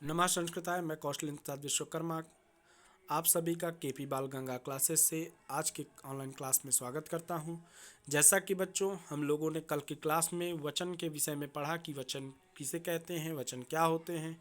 नमः संस्कृताय। मैं कौशलेंद्र प्रसाद विश्वकर्मा आप सभी का केपी बाल गंगा क्लासेस से आज के ऑनलाइन क्लास में स्वागत करता हूं। जैसा कि बच्चों, हम लोगों ने कल की क्लास में वचन के विषय में पढ़ा कि वचन किसे कहते हैं, वचन क्या होते हैं।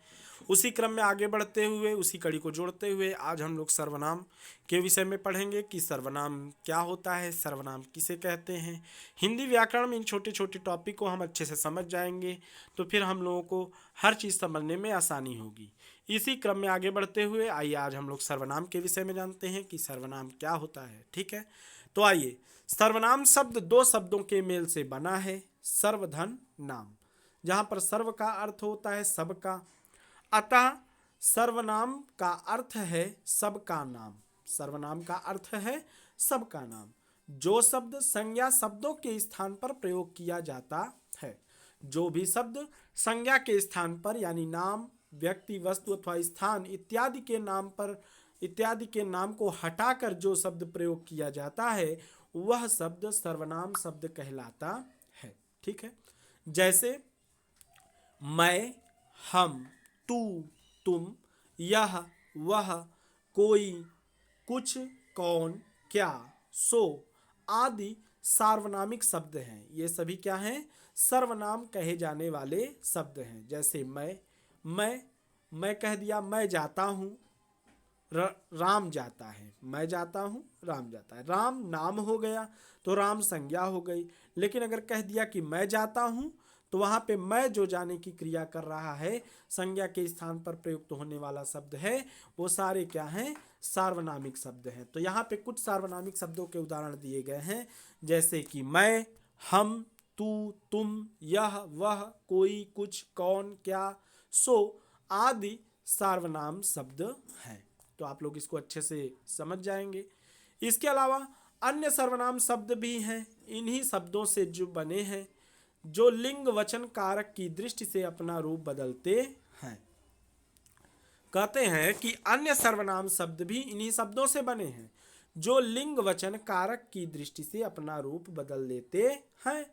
उसी क्रम में आगे बढ़ते हुए, उसी कड़ी को जोड़ते हुए आज हम लोग सर्वनाम के विषय में पढ़ेंगे कि सर्वनाम क्या होता है, सर्वनाम किसे कहते हैं। हिंदी व्याकरण में इन छोटे छोटे टॉपिक को हम अच्छे से समझ जाएंगे तो फिर हम लोगों को हर चीज़ समझने में आसानी होगी। इसी क्रम में आगे बढ़ते हुए आइए आज हम लोग सर्वनाम के विषय में जानते हैं कि सर्वनाम क्या होता है। ठीक है, तो आइए। सर्वनाम शब्द दो शब्दों के मेल से बना है, सर्वधन नाम, जहां पर सर्व का अर्थ होता है सबका, अतः सर्वनाम का अर्थ है सबका नाम। सर्वनाम का अर्थ है सबका नाम। जो शब्द संज्ञा शब्दों के स्थान पर प्रयोग किया जाता है, जो भी शब्द संज्ञा के स्थान पर यानी नाम, व्यक्ति, वस्तु अथवा स्थान इत्यादि के नाम को हटाकर जो शब्द प्रयोग किया जाता है वह शब्द सर्वनाम शब्द कहलाता है। ठीक है, जैसे मैं, हम, तू, तुम, यह, वह, कोई, कुछ, कौन, क्या, सो आदि सार्वनामिक शब्द हैं। ये सभी क्या हैं? सर्वनाम कहे जाने वाले शब्द हैं। जैसे मैं कह दिया मैं जाता हूँ, राम जाता है। मैं जाता हूँ, राम जाता है। राम नाम हो गया तो राम संज्ञा हो गई। लेकिन अगर कह दिया कि मैं जाता हूँ तो वहाँ पे मैं जो जाने की क्रिया कर रहा है, संज्ञा के स्थान पर प्रयुक्त होने वाला शब्द है, वो सारे क्या हैं? सार्वनामिक शब्द हैं। तो यहाँ पे कुछ सार्वनामिक शब्दों के उदाहरण दिए गए हैं, जैसे कि मैं, हम, तू, तुम, यह, वह, कोई, कुछ, कौन, क्या, सो आदि सार्वनाम शब्द हैं। तो आप लोग इसको अच्छे से समझ जाएंगे। इसके अलावा अन्य सर्वनाम शब्द भी हैं, इन्हीं शब्दों से जो बने हैं, जो लिंग वचन कारक की दृष्टि से अपना रूप बदलते हैं। कहते हैं कि अन्य सर्वनाम शब्द भी इन्हीं शब्दों से बने हैं, जो लिंग वचन कारक की दृष्टि से अपना रूप बदल लेते हैं।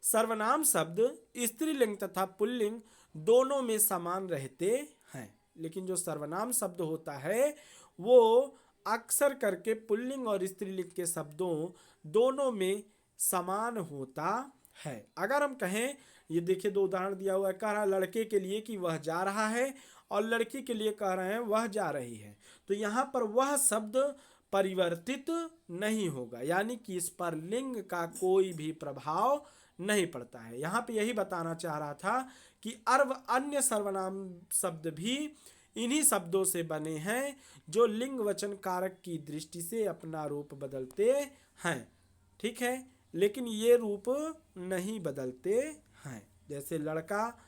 सर्वनाम शब्द स्त्रीलिंग तथा पुल्लिंग दोनों में समान रहते हैं, लेकिन जो सर्वनाम शब्द होता है वो अक्सर करके पुल्लिंग और स्त्रीलिंग के शब्दों दोनों में समान होता है। अगर हम कहें, ये देखिए दो उदाहरण दिया हुआ है, कह रहा है लड़के के लिए कि वह जा रहा है और लड़की के लिए कह रहे हैं वह जा रही है, तो यहाँ पर वह शब्द परिवर्तित नहीं होगा, यानी कि इस पर लिंग का कोई भी प्रभाव नहीं पड़ता है। यहाँ पे यही बताना चाह रहा था कि अन्य सर्वनाम शब्द भी इन्हीं शब्दों से बने हैं, जो लिंग वचन कारक की दृष्टि से अपना रूप बदलते हैं। ठीक है, लेकिन ये रूप नहीं बदलते हैं। जैसे लड़का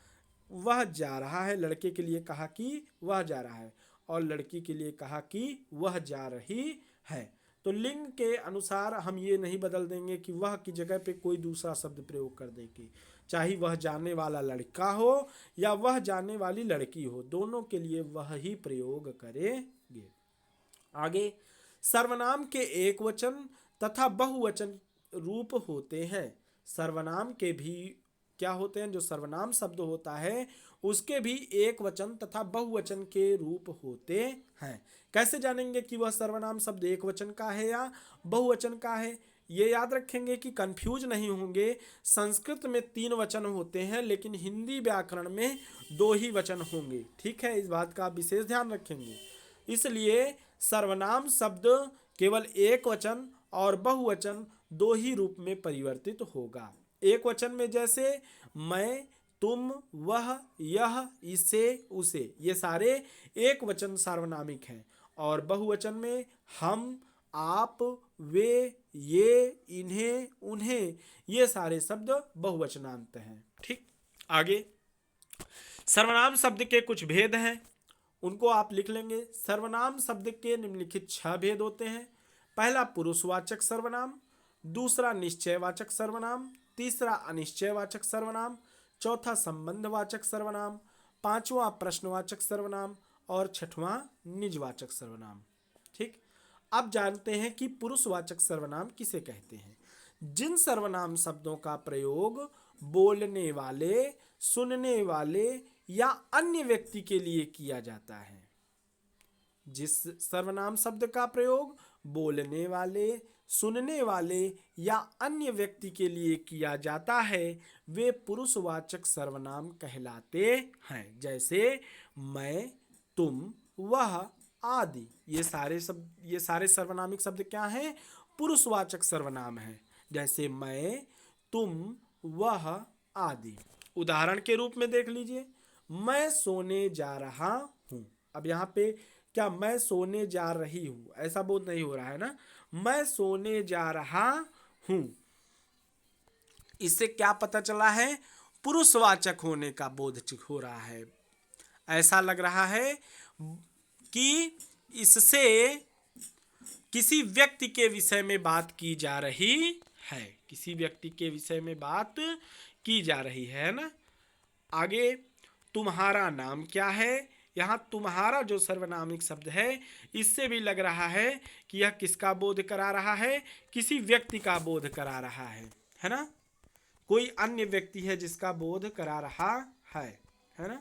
वह जा रहा है, लड़के के लिए कहा कि वह जा रहा है, और लड़की के लिए कहा कि वह जा रही है। तो लिंग के अनुसार हम ये नहीं बदल देंगे कि वह की जगह पे कोई दूसरा शब्द प्रयोग कर देंगे, चाहे वह जाने वाला लड़का हो या वह जाने वाली लड़की हो, दोनों के लिए वह ही प्रयोग करेंगे। आगे, सर्वनाम के एक वचन तथा बहुवचन रूप होते हैं। सर्वनाम के भी क्या होते हैं? जो सर्वनाम शब्द होता है उसके भी एक वचन तथा बहुवचन के रूप होते हैं। कैसे जानेंगे कि वह सर्वनाम शब्द एक वचन का है या बहुवचन का है? ये याद रखेंगे कि कंफ्यूज नहीं होंगे। संस्कृत में 3 वचन होते हैं, लेकिन हिंदी व्याकरण में 2 ही वचन होंगे। ठीक है, इस बात का आप विशेष ध्यान रखेंगे। इसलिए सर्वनाम शब्द केवल एक वचन और बहुवचन 2 ही रूप में परिवर्तित होगा। एक वचन में जैसे मैं, तुम, वह, यह, इसे, उसे, ये सारे एक वचन सार्वनामिक हैं, और बहुवचन में हम, आप, वे, ये, इन्हें, उन्हें, ये सारे शब्द बहुवचनांत हैं। ठीक, आगे सर्वनाम शब्द के कुछ भेद हैं, उनको आप लिख लेंगे। सर्वनाम शब्द के निम्नलिखित 6 भेद होते हैं। पहला पुरुषवाचक सर्वनाम, दूसरा निश्चयवाचक सर्वनाम, तीसरा अनिश्चयवाचक सर्वनाम, चौथा संबंधवाचक सर्वनाम, पांचवा प्रश्नवाचक सर्वनाम और छठवां निजवाचक सर्वनाम। ठीक, अब जानते हैं कि पुरुषवाचक सर्वनाम किसे कहते हैं। जिन सर्वनाम शब्दों का प्रयोग बोलने वाले, सुनने वाले या अन्य व्यक्ति के लिए किया जाता है। जिस सर्वनाम शब्द का प्रयोग बोलने वाले, सुनने वाले या अन्य व्यक्ति के लिए किया जाता है वे पुरुषवाचक सर्वनाम कहलाते हैं। जैसे मैं, तुम, वह आदि। ये सारे सर्वनामिक शब्द क्या हैं? पुरुषवाचक सर्वनाम हैं। जैसे मैं, तुम, वह आदि। उदाहरण के रूप में देख लीजिए, मैं सोने जा रहा हूं। अब यहाँ पे क्या मैं सोने जा रही हूं ऐसा बोध नहीं हो रहा है ना, मैं सोने जा रहा हूं। इससे क्या पता चला है? पुरुषवाचक होने का बोध हो रहा है। ऐसा लग रहा है कि इससे किसी व्यक्ति के विषय में बात की जा रही है, किसी व्यक्ति के विषय में बात की जा रही है ना। आगे, तुम्हारा नाम क्या है? यहाँ तुम्हारा जो सर्वनामिक शब्द है इससे भी लग रहा है कि यह किसका बोध करा रहा है? किसी व्यक्ति का बोध करा रहा है ना। कोई अन्य व्यक्ति है जिसका बोध करा रहा है ना।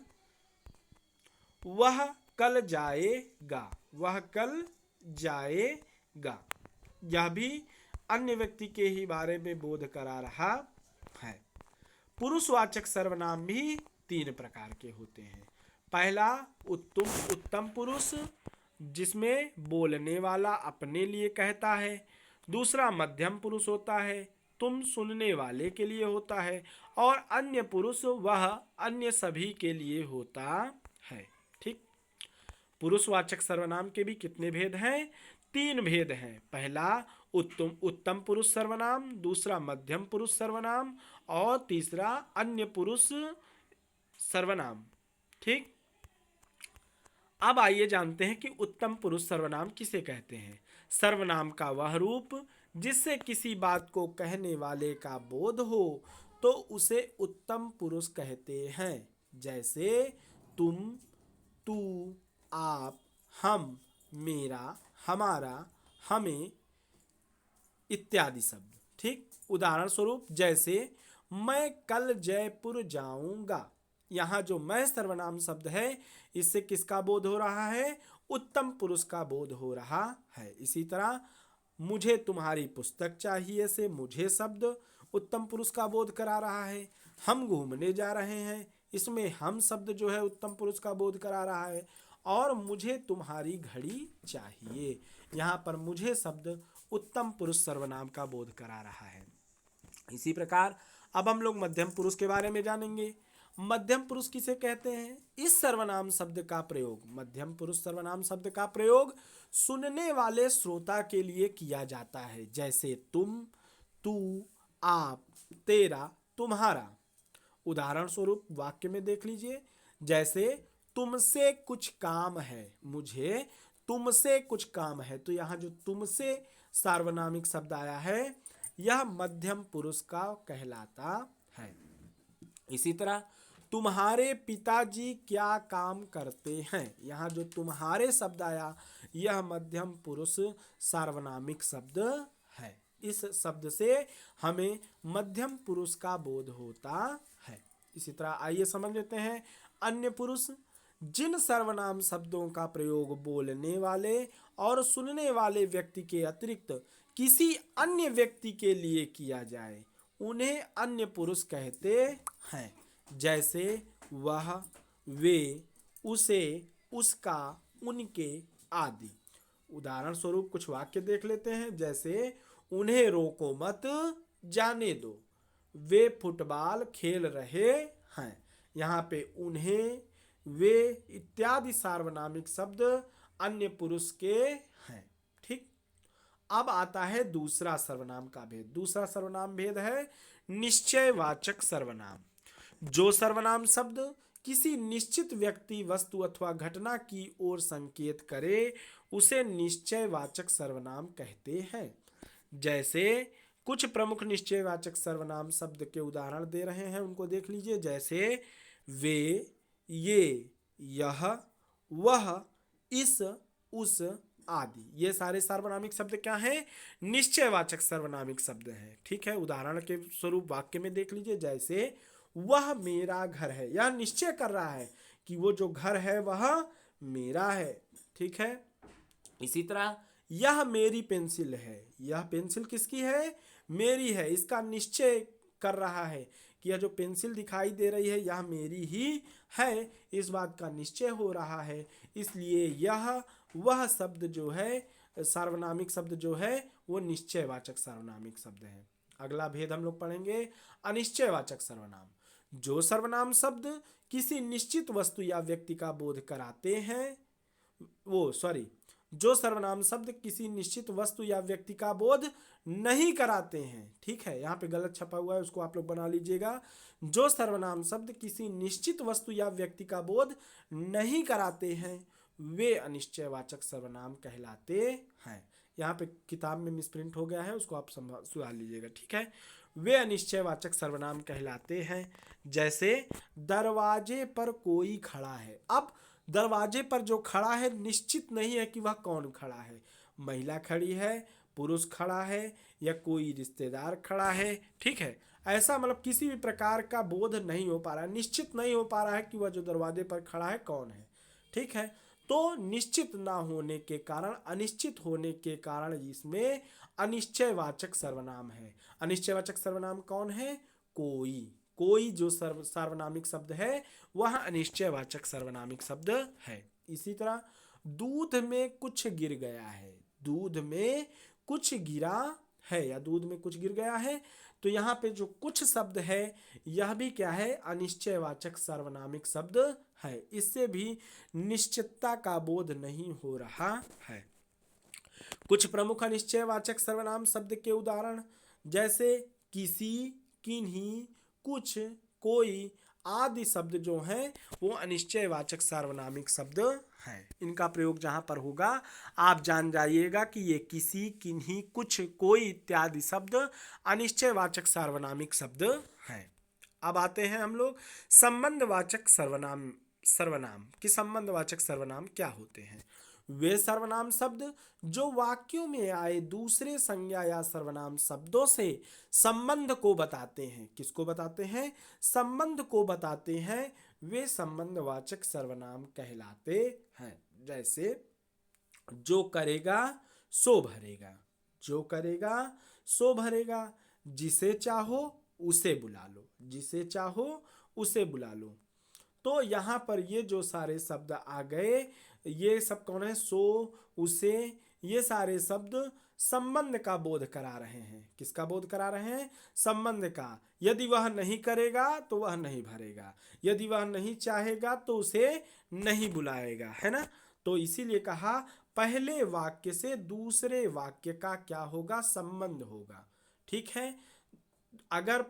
वह कल जाएगा, वह कल जाएगा, यह भी अन्य व्यक्ति के ही बारे में बोध करा रहा है। पुरुषवाचक सर्वनाम भी 3 प्रकार के होते हैं। पहला उत्तम पुरुष, जिसमें बोलने वाला अपने लिए कहता है। दूसरा मध्यम पुरुष होता है, तुम सुनने वाले के लिए होता है। और अन्य पुरुष वह अन्य सभी के लिए होता है। ठीक। पुरुषवाचक सर्वनाम के भी कितने भेद हैं? 3 भेद हैं। पहला उत्तम पुरुष सर्वनाम, दूसरा मध्यम पुरुष सर्वनाम और तीसरा अन्य पुरुष सर्वनाम। ठीक। अब आइए जानते हैं कि उत्तम पुरुष सर्वनाम किसे कहते हैं। सर्वनाम का वह रूप जिससे किसी बात को कहने वाले का बोध हो तो उसे उत्तम पुरुष कहते हैं। जैसे तुम, तू, आप, हम, मेरा, हमारा, हमें इत्यादि शब्द। ठीक। उदाहरण स्वरूप, जैसे मैं कल जयपुर जाऊंगा। यहाँ जो मैं सर्वनाम शब्द है इससे किसका बोध हो रहा है? उत्तम पुरुष का बोध हो रहा है। इसी तरह मुझे तुम्हारी पुस्तक चाहिए से मुझे शब्द उत्तम पुरुष का बोध करा रहा है। हम घूमने जा रहे हैं, इसमें हम शब्द जो है उत्तम पुरुष का बोध करा रहा है। और मुझे तुम्हारी घड़ी चाहिए, यहाँ पर मुझे शब्द उत्तम पुरुष सर्वनाम का बोध करा रहा है। इसी प्रकार अब हम लोग मध्यम पुरुष के बारे में जानेंगे। मध्यम पुरुष किसे कहते हैं? इस सर्वनाम शब्द का प्रयोग, मध्यम पुरुष सर्वनाम शब्द का प्रयोग सुनने वाले श्रोता के लिए किया जाता है। जैसे तुम, तू, आप, तेरा, तुम्हारा। उदाहरण स्वरूप वाक्य में देख लीजिए, जैसे तुमसे कुछ काम है, मुझे तुमसे कुछ काम है। तो यहाँ जो तुमसे सार्वनामिक शब्द आया है यह मध्यम पुरुष का कहलाता है। इसी तरह तुम्हारे पिताजी क्या काम करते हैं, यहाँ जो तुम्हारे शब्द आया यह मध्यम पुरुष सार्वनामिक शब्द है। इस शब्द से हमें मध्यम पुरुष का बोध होता है। इसी तरह आइए समझ लेते हैं अन्य पुरुष। जिन सर्वनाम शब्दों का प्रयोग बोलने वाले और सुनने वाले व्यक्ति के अतिरिक्त किसी अन्य व्यक्ति के लिए किया जाए उन्हें अन्य पुरुष कहते हैं। जैसे वह, वे, उसे, उसका, उनके आदि। उदाहरण स्वरूप कुछ वाक्य देख लेते हैं। जैसे उन्हें रोको मत, जाने दो, वे फुटबॉल खेल रहे हैं। यहाँ पे उन्हें, वे इत्यादि सार्वनामिक शब्द अन्य पुरुष के हैं। ठीक। अब आता है दूसरा सर्वनाम का भेद। दूसरा सर्वनाम भेद है निश्चयवाचक सर्वनाम। जो सर्वनाम शब्द किसी निश्चित व्यक्ति, वस्तु अथवा घटना की ओर संकेत करे उसे निश्चयवाचक सर्वनाम कहते हैं। जैसे कुछ प्रमुख निश्चयवाचक सर्वनाम शब्द के उदाहरण दे रहे हैं, उनको देख लीजिए। जैसे वे, ये, यह, वह, इस, उस आदि। ये सारे सार्वनामिक शब्द क्या हैं? निश्चयवाचक सर्वनामिक शब्द हैं। ठीक है। उदाहरण के स्वरूप वाक्य में देख लीजिए। जैसे वह मेरा घर है। यह निश्चय कर रहा है कि वो जो घर है वह मेरा है। ठीक है। इसी तरह यह मेरी पेंसिल है। यह पेंसिल किसकी है? मेरी है। इसका निश्चय कर रहा है कि यह जो पेंसिल दिखाई दे रही है यह मेरी ही है, इस बात का निश्चय हो रहा है। इसलिए यह वह शब्द जो है, सार्वनामिक शब्द जो है वो निश्चयवाचक सार्वनामिक शब्द है। अगला भेद हम लोग पढ़ेंगे अनिश्चयवाचक सर्वनाम। जो सर्वनाम शब्द किसी निश्चित वस्तु या व्यक्ति का बोध कराते हैं, जो सर्वनाम शब्द किसी निश्चित वस्तु या व्यक्ति का बोध नहीं कराते हैं। ठीक है, यहाँ पे गलत छपा हुआ है, उसको आप लोग बना लीजिएगा। जो सर्वनाम शब्द किसी निश्चित वस्तु या व्यक्ति का बोध नहीं कराते हैं वे अनिश्चयवाचक सर्वनाम कहलाते हैं। यहाँ पे किताब में मिसप्रिंट हो गया है, उसको आप सुधार लीजिएगा। ठीक है, वे अनिश्चयवाचक सर्वनाम कहलाते हैं। जैसे दरवाजे पर कोई खड़ा है। अब दरवाजे पर जो खड़ा है निश्चित नहीं है कि वह कौन खड़ा है। महिला खड़ी है, पुरुष खड़ा है, या कोई रिश्तेदार खड़ा है। ठीक है, ऐसा मतलब किसी भी प्रकार का बोध नहीं हो पा रहा है, निश्चित नहीं हो पा रहा है कि वह जो दरवाजे पर खड़ा है कौन है। ठीक है, तो निश्चित ना होने के कारण, अनिश्चित होने के कारण इसमें अनिश्चयवाचक सर्वनाम है। अनिश्चयवाचक सर्वनाम कौन है? कोई जो सार्वनामिक शब्द है वह अनिश्चयवाचक सर्वनामिक शब्द है। इसी तरह दूध में कुछ गिर गया है। दूध में कुछ गिरा है या दूध में कुछ गिर गया है, तो यहाँ पे जो कुछ शब्द है यह भी क्या है? अनिश्चयवाचक सार्वनामिक शब्द है। इससे भी निश्चितता का बोध नहीं हो रहा है। कुछ प्रमुख अनिश्चयवाचक सर्वनाम शब्द के उदाहरण जैसे किसी, किन्हीं, कुछ, कोई आदि शब्द जो हैं वो अनिश्चयवाचक सार्वनामिक शब्द हैं। इनका प्रयोग जहाँ पर होगा आप जान जाइएगा कि ये किसी, किन्हीं, कुछ, कोई इत्यादि शब्द अनिश्चयवाचक सार्वनामिक शब्द हैं। अब आते हैं हम लोग संबंधवाचक सर्वनाम कि संबंधवाचक सर्वनाम क्या होते हैं। वे सर्वनाम शब्द जो वाक्यों में आए दूसरे संज्ञा या सर्वनाम शब्दों से संबंध को बताते हैं। किसको बताते हैं? संबंध को बताते हैं। वे संबंधवाचक सर्वनाम कहलाते हैं। जैसे जो करेगा सो भरेगा, जो करेगा सो भरेगा, जिसे चाहो उसे बुला लो, जिसे चाहो उसे बुला लो। तो यहाँ पर ये जो सारे शब्द आ गए ये सब कौन है? सो, उसे, ये सारे शब्द संबंध का बोध करा रहे हैं। किसका बोध करा रहे हैं? संबंध का। यदि वह नहीं करेगा तो वह नहीं भरेगा, यदि वह नहीं चाहेगा तो उसे नहीं बुलाएगा, है ना। तो इसीलिए कहा पहले वाक्य से दूसरे वाक्य का क्या होगा? संबंध होगा। ठीक है, अगर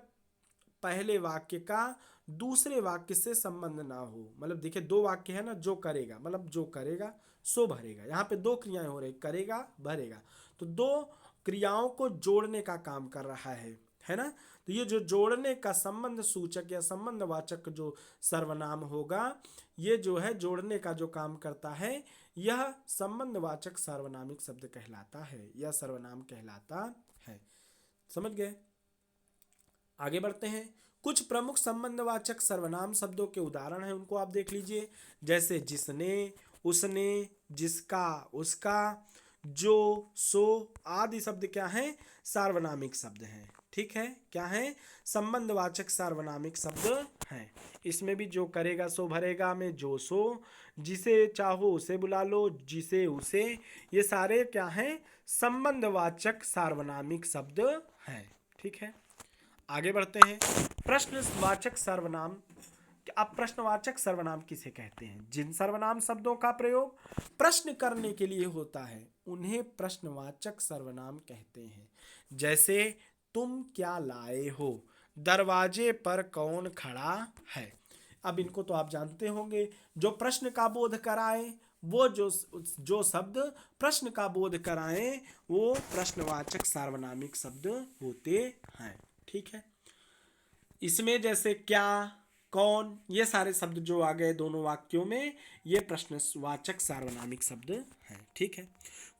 पहले वाक्य का दूसरे वाक्य से संबंध ना हो, मतलब देखिए दो वाक्य है ना, जो करेगा मतलब जो करेगा सो भरेगा, यहाँ पे दो क्रियाएं हो रही, करेगा भरेगा, तो दो क्रियाओं को जोड़ने का काम कर रहा है ना। तो ये जो जोड़ने का संबंध सूचक या संबंधवाचक जो सर्वनाम होगा, ये जो है जोड़ने का जो काम करता है, यह संबंधवाचक सार्वनामिक शब्द कहलाता है, यह सर्वनाम कहलाता है। समझ गए? आगे बढ़ते हैं। कुछ प्रमुख संबंधवाचक सर्वनाम शब्दों के उदाहरण हैं, उनको आप देख लीजिए। जैसे जिसने, उसने, जिसका, उसका, जो, सो आदि शब्द क्या हैं? सार्वनामिक शब्द हैं। ठीक है, क्या है? संबंधवाचक सार्वनामिक शब्द हैं। इसमें भी जो करेगा सो भरेगा में जो, सो, जिसे चाहो उसे बुला लो, जिसे, उसे, ये सारे क्या हैं? संबंधवाचक सार्वनामिक शब्द हैं। ठीक है, आगे बढ़ते हैं। प्रश्नवाचक सर्वनाम। अब प्रश्नवाचक सर्वनाम किसे कहते हैं? जिन सर्वनाम शब्दों का प्रयोग प्रश्न करने के लिए होता है उन्हें प्रश्नवाचक सर्वनाम कहते हैं। जैसे तुम क्या लाए हो, दरवाजे पर कौन खड़ा है। अब इनको तो आप जानते होंगे, जो प्रश्न का बोध कराए, वो जो शब्द प्रश्न का बोध कराए वो प्रश्नवाचक सार्वनामिक शब्द होते हैं। ठीक है, इसमें जैसे क्या, कौन, ये सारे शब्द जो आ गए दोनों वाक्यों में, ये प्रश्नवाचक सार्वनामिक शब्द हैं। ठीक है,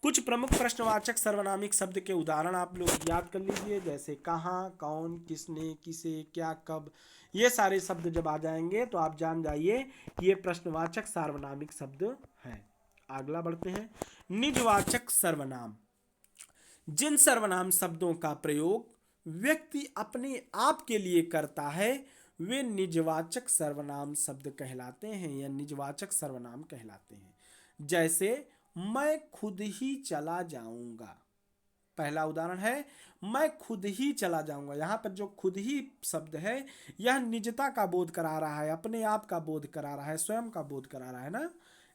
कुछ प्रमुख प्रश्नवाचक सर्वनामिक शब्द के उदाहरण आप लोग याद कर लीजिए। जैसे कहाँ, कौन, किसने, किसे, क्या, कब, ये सारे शब्द जब आ जाएंगे तो आप जान जाइए ये प्रश्नवाचक सार्वनामिक शब्द है। अगला बढ़ते हैं। निजवाचक सर्वनाम। जिन सर्वनाम शब्दों का प्रयोग व्यक्ति अपने आप के लिए करता है वे निजवाचक सर्वनाम शब्द कहलाते हैं या निजवाचक सर्वनाम कहलाते हैं। जैसे मैं खुद ही चला जाऊंगा। पहला उदाहरण है मैं खुद ही चला जाऊंगा। यहाँ पर जो खुद ही शब्द है यह निजता का बोध करा रहा है, अपने आप का बोध करा रहा है, स्वयं का बोध करा रहा है ना।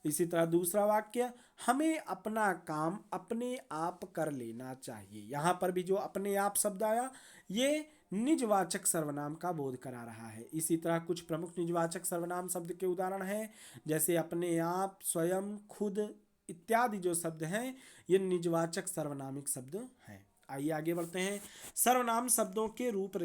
इसी तरह दूसरा वाक्य, हमें अपना काम अपने आप कर लेना चाहिए। यहाँ पर भी जो अपने आप शब्द आया ये निजवाचक सर्वनाम का बोध करा रहा है। इसी तरह कुछ प्रमुख निजवाचक सर्वनाम शब्द के उदाहरण हैं, जैसे अपने आप, स्वयं, खुद इत्यादि जो शब्द हैं ये निजवाचक सर्वनामिक शब्द हैं। आइए आगे बढ़ते हैं। सर्वनाम शब्दों के रूप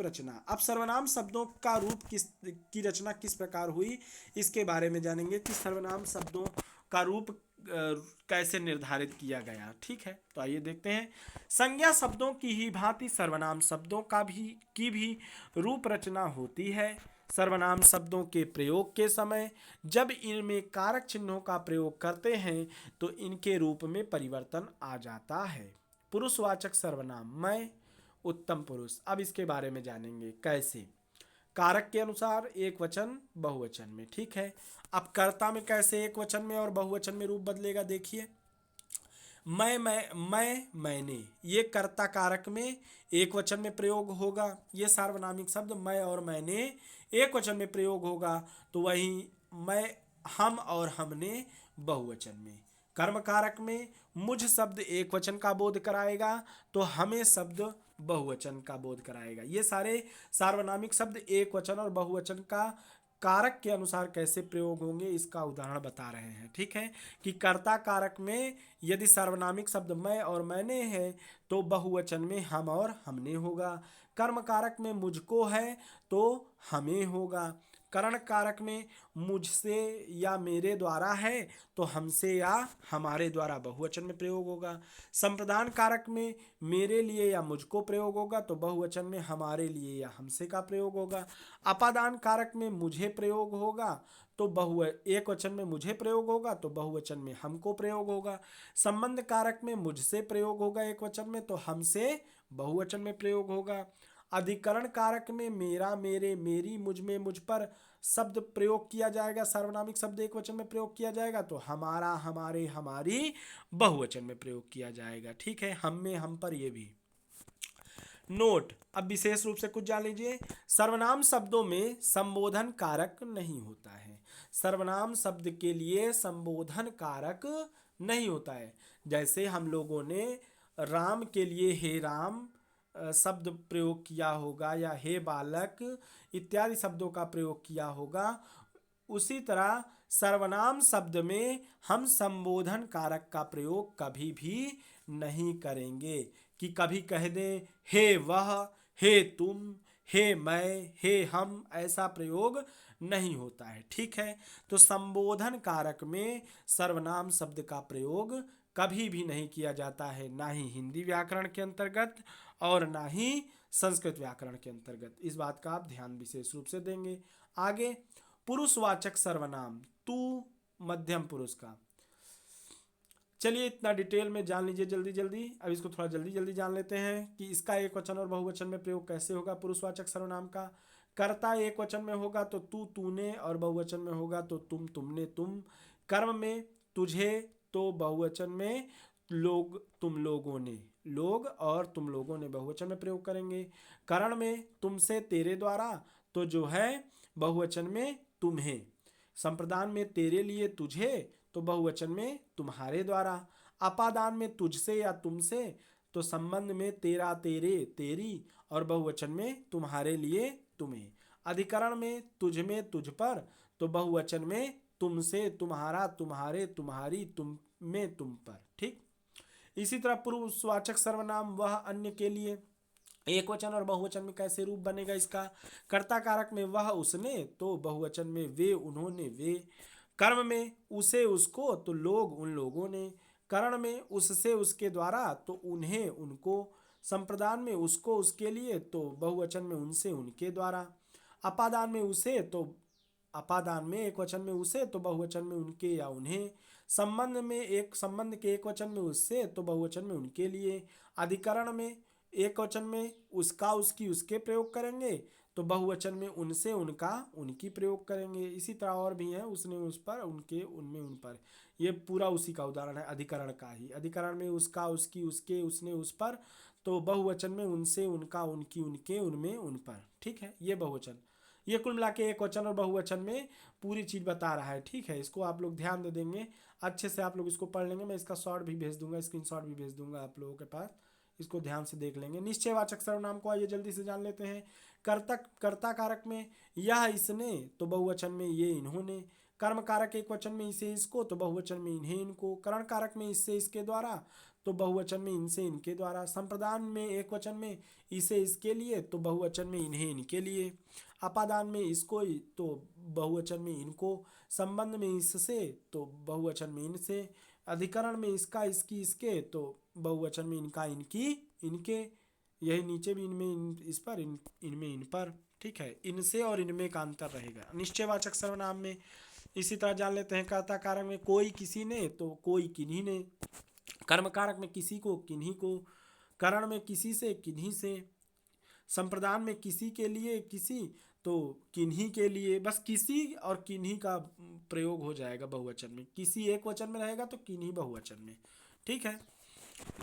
रचना। अब सर्वनाम शब्दों का रूप की रचना किस प्रकार हुई इसके बारे में जानेंगे कि सर्वनाम शब्दों का रूप कैसे निर्धारित किया गया। ठीक है, तो आइए देखते हैं। संज्ञा शब्दों की ही भांति सर्वनाम शब्दों की भी रूप रचना होती है। सर्वनाम शब्दों के प्रयोग के समय जब इनमें कारक चिन्हों का प्रयोग करते हैं तो इनके रूप में परिवर्तन आ जाता है। पुरुषवाचक सर्वनाम मैं, उत्तम पुरुष। अब इसके बारे में जानेंगे कैसे। कारक के अनुसार एक वचन बहुवचन में। ठीक है, अब कर्ता में कैसे एक वचन में और बहुवचन में रूप बदलेगा देखिए। मैंने, ये कर्ता कारक में एक वचन में प्रयोग होगा। ये सार्वनामिक शब्द मैं और मैंने एक वचन में प्रयोग होगा, तो वही मैं, हम और हमने बहुवचन में। कर्म कारक में मुझ शब्द एक वचन का बोध कराएगा तो हमें शब्द बहुवचन का बोध कराएगा। ये सारे सार्वनामिक शब्द एक वचन और बहुवचन का कारक के अनुसार कैसे प्रयोग होंगे इसका उदाहरण बता रहे हैं। ठीक है, कि कर्ता कारक में यदि सार्वनामिक शब्द मैं और मैंने है तो बहुवचन में हम और हमने होगा। कर्म कारक में मुझको है तो हमें होगा। करण कारक में मुझसे या मेरे द्वारा है तो हमसे या हमारे द्वारा बहुवचन में प्रयोग होगा। संप्रदान कारक में मेरे लिए या मुझको प्रयोग होगा तो बहुवचन में हमारे लिए या हमसे का प्रयोग होगा। अपादान कारक में मुझे प्रयोग होगा तो एक वचन में मुझे प्रयोग होगा तो बहुवचन में हमको प्रयोग होगा। संबंध कारक में मुझसे प्रयोग होगा एक वचन में तो हमसे बहुवचन में प्रयोग होगा। अधिकरण कारक में मेरा, मेरे, मेरी, मुझ में, मुझ पर शब्द प्रयोग किया जाएगा। सार्वनामिक शब्द एक वचन में प्रयोग किया जाएगा तो हमारा, हमारे, हमारी बहुवचन में प्रयोग किया जाएगा। ठीक है, हम में, हम पर, ये भी। नोट, अब विशेष रूप से कुछ जान लीजिए। सर्वनाम शब्दों में संबोधन कारक नहीं होता है। सर्वनाम शब्द के लिए संबोधन कारक नहीं होता है। जैसे हम लोगों ने राम के लिए हे राम शब्द प्रयोग किया होगा या हे बालक इत्यादि शब्दों का प्रयोग किया होगा, उसी तरह सर्वनाम शब्द में हम संबोधन कारक का प्रयोग कभी भी नहीं करेंगे कि कभी कह दें हे वह, हे तुम, हे मैं, हे हम, ऐसा प्रयोग नहीं होता है। ठीक है, तो संबोधन कारक में सर्वनाम शब्द का प्रयोग कभी भी नहीं किया जाता है, ना ही हिंदी व्याकरण के अंतर्गत और ना ही संस्कृत व्याकरण के अंतर्गत। इस बात का आप ध्यान विशेष रूप से देंगे। आगे पुरुषवाचक सर्वनाम, तू मध्यम पुरुष का। चलिए इतना डिटेल में जान लीजिए जल्दी जल्दी। अब इसको थोड़ा जल्दी जल्दी जान लेते हैं कि इसका एक वचन और बहुवचन में प्रयोग कैसे होगा। पुरुषवाचक सर्वनाम का कर्ता एक वचन में होगा तो तू, तूने, और बहुवचन में होगा तो तुम, तुमने, तुम। कर्म में तुझे तो बहुवचन में लोग, तुम लोगों ने, लोग, और तुम लोगों ने बहुवचन में प्रयोग करेंगे। करण में तुमसे, तेरे द्वारा तो जो है बहुवचन में तुम्हें। संप्रदान में तेरे लिए, तुझे तो बहुवचन में तुम्हारे द्वारा। अपादान में तुझसे या तुमसे तो संबंध में तेरा, तेरे, तेरी, और बहुवचन में तुम्हारे लिए, तुम्हें। अधिकरण में तुझ में, तुझ पर तो बहुवचन में तुमसे, तुम्हारा, तुम्हारे, तुम्हारी, तुम में, तुम पर। ठीक, इसी तरह पुरुषवाचक सर्वनाम वह, अन्य के लिए एक वचन और बहुवचन में कैसे रूप बनेगा इसका। कर्ता कारक में वह, उसने तो बहुवचन में वे, उन्होंने, वे। कर्म में उसे, उसको तो लोग, उन लोगों ने। करण में उससे, उसके द्वारा तो उन्हें, उनको। संप्रदान में उसको, उसके लिए तो बहुवचन में उनसे, उनके द्वारा। अपादान में उसे तो अपादान में एक वचन में उसे तो बहुवचन में उनके या उन्हें। संबंध के एक वचन में उससे तो बहुवचन में उनके लिए। अधिकरण में एक वचन में उसका उसकी उसके प्रयोग करेंगे तो बहुवचन में उनसे उनका उनकी प्रयोग करेंगे। इसी तरह और भी है, उसने उस पर, उनके उनमें उन पर। ये पूरा उसी का उदाहरण है अधिकरण का ही। अधिकरण में उसका उसकी उसके उसने उस पर, तो बहुवचन में उनसे उनका उनकी उनके उनमें उन पर। ठीक है, ये बहुवचन। ये कुल मिला के एक वचन और बहुवचन में पूरी चीज बता रहा है। ठीक है, इसको आप लोग ध्यान दे देंगे, अच्छे से आप लोग इसको पढ़ लेंगे। मैं इसका शॉर्ट भी भेज दूंगा, स्क्रीनशॉट भी भेज दूंगा आप लोगों के पास, इसको ध्यान से देख लेंगे। निश्चयवाचक सर्वनाम को आइए जल्दी से जान लेते हैं। कर्ता कर्ता कारक में यह इसने तो बहुवचन में ये इन्होंने। कर्म कारक एक वचन में इसे इसको तो बहुवचन में इन्हें इनको। करण कारक में इससे इसके द्वारा तो बहुवचन में इनसे इनके द्वारा। संप्रदान में एक वचन में इसे इसके लिए तो बहुवचन में इन्हें इनके लिए। अपादान में इसको तो बहुवचन में इनको। संबंध में इससे तो बहुवचन में इनसे। अधिकरण में इसका इसकी इसके तो बहुवचन में इनका इनकी इनके। यही नीचे भी इनमें इस पर इनमें इन पर। ठीक है, इनसे और इनमें का अंतर रहेगा। निश्चयवाचक सर्वनाम में इसी तरह जान लेते हैं। कर्ता कारक में कोई किसी ने तो कोई किन्हीं ने। कर्म कारक में किसी को किन्हीं को। करण में किसी से किन्हीं से। संप्रदान में किसी के लिए किसी तो किन्हीं के लिए। बस किसी और किन्हीं का प्रयोग हो जाएगा बहुवचन में। किसी एक वचन में रहेगा तो किन्हीं बहुवचन में। ठीक है।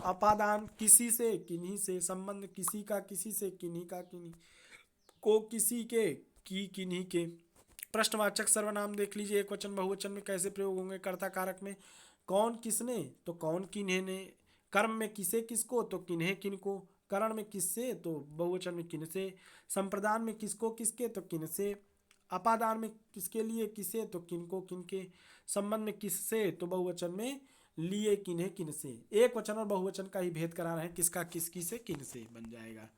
अपादान किसी से किन्हीं से। संबंध किसी का किसी से किन्हीं का किन्हीं को किसी के की किन्हीं के। प्रश्नवाचक सर्वनाम देख लीजिए एक वचन बहुवचन में कैसे प्रयोग होंगे। कर्ता कारक में कौन किसने तो कौन किन्हें ने। कर्म में किसे किसको तो किन्हें किनको। करण में किससे तो बहुवचन में किनसे। संप्रदान में किसको किसके तो किनसे। अपादान में किसके लिए किसे तो किनको किनके। संबंध में किससे तो बहुवचन में लिए किन्हें किनसे। एक वचन और बहुवचन का ही भेद करा रहे हैं, किसका किसकी से किनसे बन जाएगा।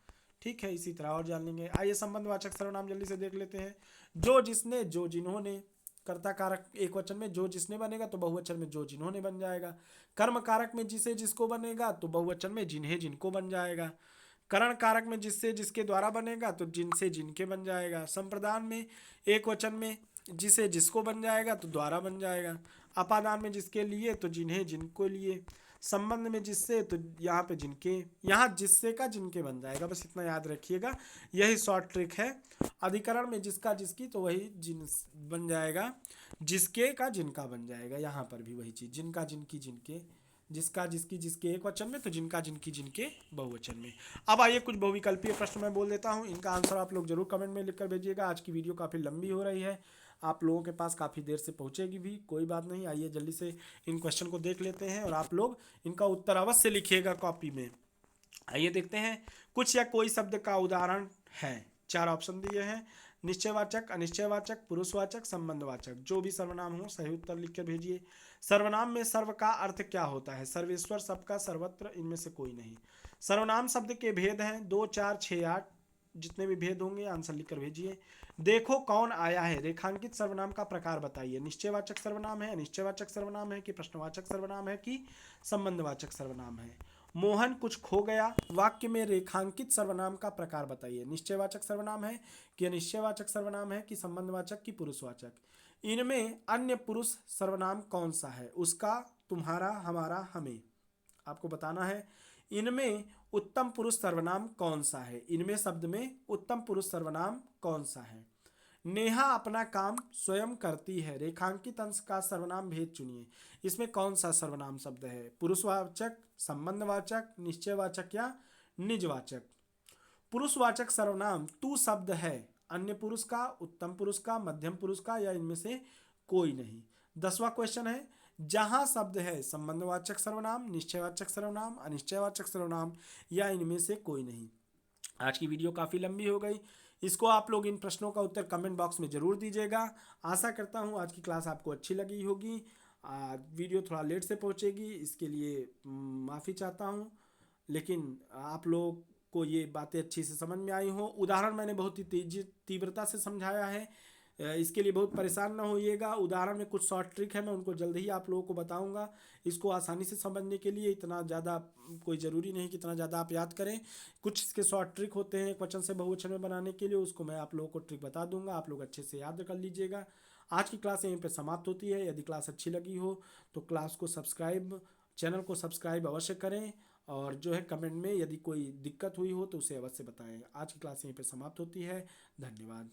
ठीक है, इसी तरह और जान लेंगे। आइए संबंधवाचक सर्वनाम जल्दी से देख लेते हैं। जो जिसने जो जिन्होंने। कर्ता कारक एक वचन में जो जिसने बनेगा तो बहुवचन में जो जिन्होंने बन जाएगा। कर्म कारक में जिसे जिसको बनेगा तो बहुवचन में जिन्हें जिनको बन जाएगा। करण कारक में जिससे जिसके द्वारा बनेगा तो जिनसे जिनके बन जाएगा। संप्रदान में एक वचन में जिसे जिसको बन जाएगा तो द्वारा बन जाएगा। अपादान में जिसके लिए तो जिन्हें जिनको लिए। संबंध में जिससे तो यहाँ पे जिनके, यहाँ जिससे का जिनके बन जाएगा। बस इतना याद रखिएगा, यही शॉर्ट ट्रिक है। अधिकरण में जिसका जिसकी तो वही जिन बन जाएगा, जिसके का जिनका बन जाएगा। यहाँ पर भी वही चीज, जिनका जिनकी जिनके, जिसका जिसकी जिसके एक वचन में तो जिनका जिनकी जिनके बहुवचन में। अब आइए कुछ बहुविकल्पीय प्रश्न मैं बोल देता हूँ, इनका आंसर आप लोग जरूर कमेंट में लिखकर भेजिएगा। आज की वीडियो काफ़ी लंबी हो रही है, आप लोगों के पास काफ़ी देर से पहुंचेगी भी, कोई बात नहीं। आइए जल्दी से इन क्वेश्चन को देख लेते हैं और आप लोग इनका उत्तर अवश्य लिखिएगा कॉपी में। आइए देखते हैं। कुछ या कोई शब्द का उदाहरण है। 4 ऑप्शन दिए हैं। निश्चयवाचक, अनिश्चयवाचक, पुरुषवाचक, संबंधवाचक। जो भी सर्वनाम हो सही उत्तर लिखकर भेजिए। सर्वनाम में सर्व का अर्थ क्या होता है। सर्वेश्वर, सबका, सर्वत्र, इनमें से कोई नहीं। सर्वनाम शब्द के भेद हैं 2, 4, 6, 8। जितने भी भेद होंगे आंसर लिखकर भेजिए। देखो कौन आया है। रेखांकित सर्वनाम का प्रकार बताइए। निश्चयवाचक सर्वनाम है, अनिश्चयवाचक सर्वनाम है कि प्रश्नवाचक सर्वनाम है कि संबंधवाचक सर्वनाम है। मोहन कुछ खो गया। वाक्य में रेखांकित सर्वनाम का प्रकार बताइए। निश्चयवाचक सर्वनाम है कि अनिश्चयवाचक सर्वनाम है कि संबंधवाचक कि पुरुषवाचक। इनमें अन्य पुरुष सर्वनाम कौन सा है। उसका, तुम्हारा, हमारा, हमें। आपको बताना है। इनमें उत्तम पुरुष सर्वनाम कौन सा है। इनमें शब्द में उत्तम पुरुष सर्वनाम कौन सा है। नेहा अपना काम स्वयं करती है। रेखांकित अंश का सर्वनाम भेद चुनिए। इसमें कौन सा सर्वनाम शब्द है। पुरुषवाचक, संबंधवाचक, निश्चयवाचक या निजवाचक। पुरुषवाचक सर्वनाम तू शब्द है। अन्य पुरुष का, उत्तम पुरुष का, मध्यम पुरुष का या इनमें से कोई नहीं। 10वां क्वेश्चन है। जहां शब्द है संबंधवाचक सर्वनाम, निश्चयवाचक सर्वनाम, अनिश्चयवाचक सर्वनाम या इनमें से कोई नहीं। आज की वीडियो काफ़ी लंबी हो गई। इसको आप लोग इन प्रश्नों का उत्तर कमेंट बॉक्स में ज़रूर दीजिएगा। आशा करता हूँ आज की क्लास आपको अच्छी लगी होगी। वीडियो थोड़ा लेट से पहुँचेगी, इसके लिए माफ़ी चाहता हूँ, लेकिन आप लोग को ये बातें अच्छी से समझ में आई हो। उदाहरण मैंने बहुत ही तेज तीव्रता से समझाया है, इसके लिए बहुत परेशान ना होइएगा। उदाहरण में कुछ शॉर्ट ट्रिक है, मैं उनको जल्द ही आप लोगों को बताऊंगा। इसको आसानी से समझने के लिए इतना ज़्यादा कोई ज़रूरी नहीं कि इतना ज़्यादा आप याद करें। कुछ इसके शॉर्ट ट्रिक होते हैं क्वेश्चन से बहुवचन में बनाने के लिए, उसको मैं आप लोगों को ट्रिक बता दूंगा, आप लोग अच्छे से याद कर लीजिएगा। आज की क्लास यहीं पे समाप्त होती है। यदि क्लास अच्छी लगी हो तो क्लास को सब्सक्राइब, चैनल को सब्सक्राइब अवश्य करें, और जो है कमेंट में यदि कोई दिक्कत हुई हो तो उसे अवश्य बताएं। आज की क्लास यहीं पे समाप्त होती है। धन्यवाद।